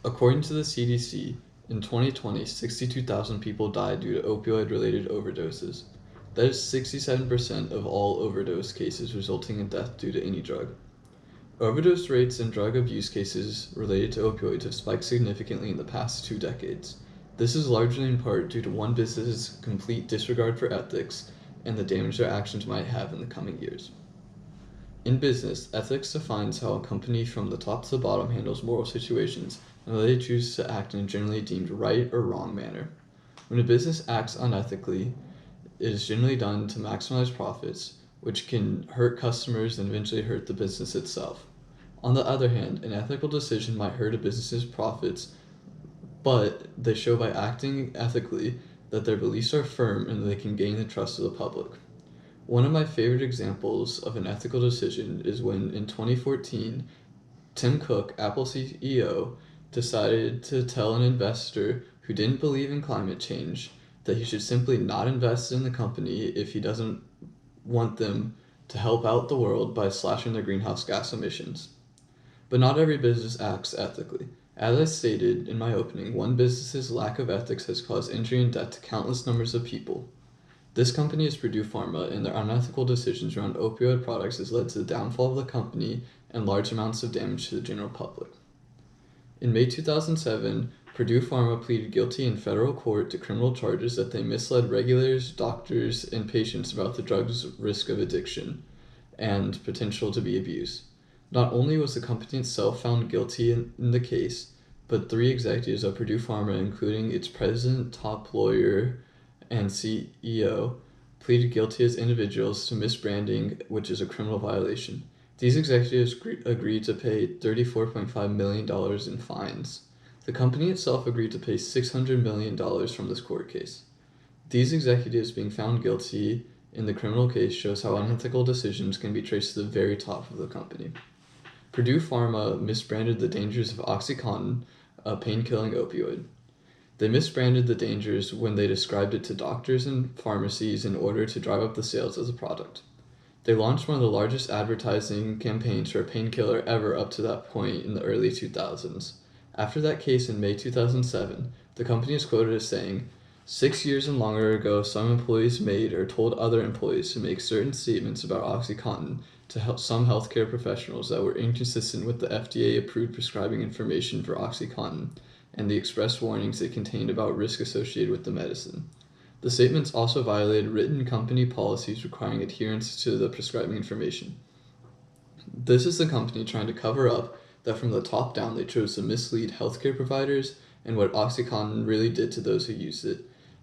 According to the CDC, in 2020, 62,000 people died due to opioid-related overdoses. That is 67% of all overdose cases resulting in death due to any drug. Overdose rates and drug abuse cases related to opioids have spiked significantly in the past 2 decades. This is largely in part due to one business's complete disregard for ethics and the damage their actions might have in the coming years. In business, ethics defines how a company from the top to the bottom handles moral situations and whether they choose to act in a generally deemed right or wrong manner. When a business acts unethically, it is generally done to maximize profits, which can hurt customers and eventually hurt the business itself. On the other hand, an ethical decision might hurt a business's profits, but they show by acting ethically that their beliefs are firm and that they can gain the trust of the public. One of my favorite examples of an ethical decision is when, in 2014, Tim Cook, Apple CEO, decided to tell an investor who didn't believe in climate change that he should simply not invest in the company if he doesn't want them to help out the world by slashing their greenhouse gas emissions. But not every business acts ethically. As I stated in my opening, one business's lack of ethics has caused injury and death to countless numbers of people. This company is PurduePharma, and their unethical decisions around opioid products has led to the downfall of the company and large amounts of damage to the general public. In May 2007, PurduePharma pleaded guilty in federal court to criminal charges that they misled regulators, doctors, and patients about the drug's risk of addiction and potential to be abused. Not only was the company itself found guilty in the case, but 3 executives of PurduePharma, including its president, top lawyer, and CEO, pleaded guilty as individuals to misbranding, which is a criminal violation. These executives agreed to pay $34.5 million in fines. The company itself agreed to pay $600 million from this court case. These executives being found guilty in the criminal case shows how unethical decisions can be traced to the very top of the company. PurduePharma misbranded the dangers of OxyContin, a pain-killing opioid. They misbranded the dangers when they described it to doctors and pharmacies in order to drive up the sales of the product. They launched one of the largest advertising campaigns for a painkiller ever up to that point in the early 2000s. After that case in May 2007, the company is quoted as saying, 6 years and longer ago, some employees made or told other employees to make certain statements about OxyContin to help some healthcare professionals that were inconsistent with the FDA-approved prescribing information for OxyContin and the express warnings it contained about risk associated with the medicine. The statements also violated written company policies requiring adherence to the prescribing information. This is the company trying to cover up that from the top down they chose to mislead healthcare providers and what OxyContin really did to those who used it.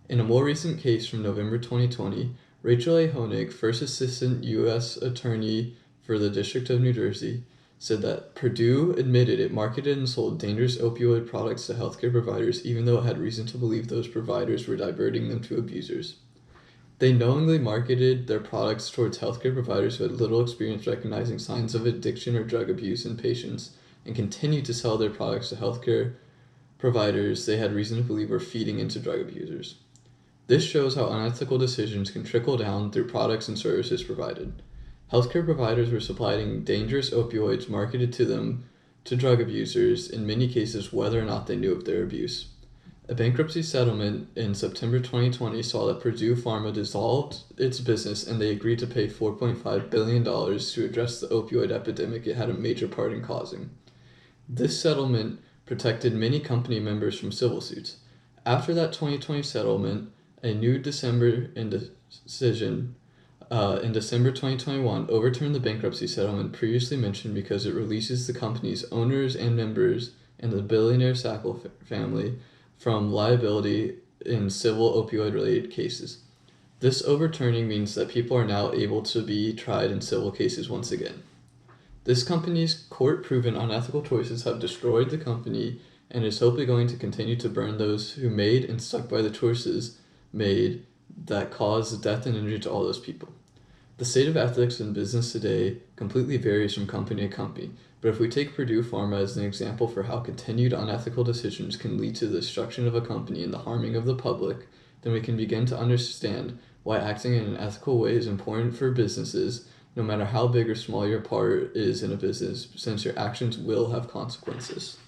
In a more recent case from November 2020, Rachel A. Honig, first assistant U.S. attorney for the District of New Jersey, said that Purdue admitted it marketed and sold dangerous opioid products to healthcare providers even though it had reason to believe those providers were diverting them to abusers. They knowingly marketed their products towards healthcare providers who had little experience recognizing signs of addiction or drug abuse in patients and continued to sell their products to healthcare providers they had reason to believe were feeding into drug abusers. This shows how unethical decisions can trickle down through products and services provided. Healthcare providers were supplying dangerous opioids marketed to them to drug abusers, in many cases whether or not they knew of their abuse. A bankruptcy settlement in September 2020 saw that PurduePharma dissolved its business and they agreed to pay $4.5 billion to address the opioid epidemic it had a major part in causing. This settlement protected many company members from civil suits. After that 2020 settlement, a new decision in December 2021 overturned the bankruptcy settlement previously mentioned because it releases the company's owners and members and the billionaire Sackler family from liability in civil opioid-related cases. This overturning means that people are now able to be tried in civil cases once again. This company's court-proven unethical choices have destroyed the company and is hopefully going to continue to burn those who made and stuck by the choices made that caused death and injury to all those people. The state of ethics in business today completely varies from company to company, but if we take PurduePharma as an example for how continued unethical decisions can lead to the destruction of a company and the harming of the public, then we can begin to understand why acting in an ethical way is important for businesses, no matter how big or small your part is in a business, since your actions will have consequences.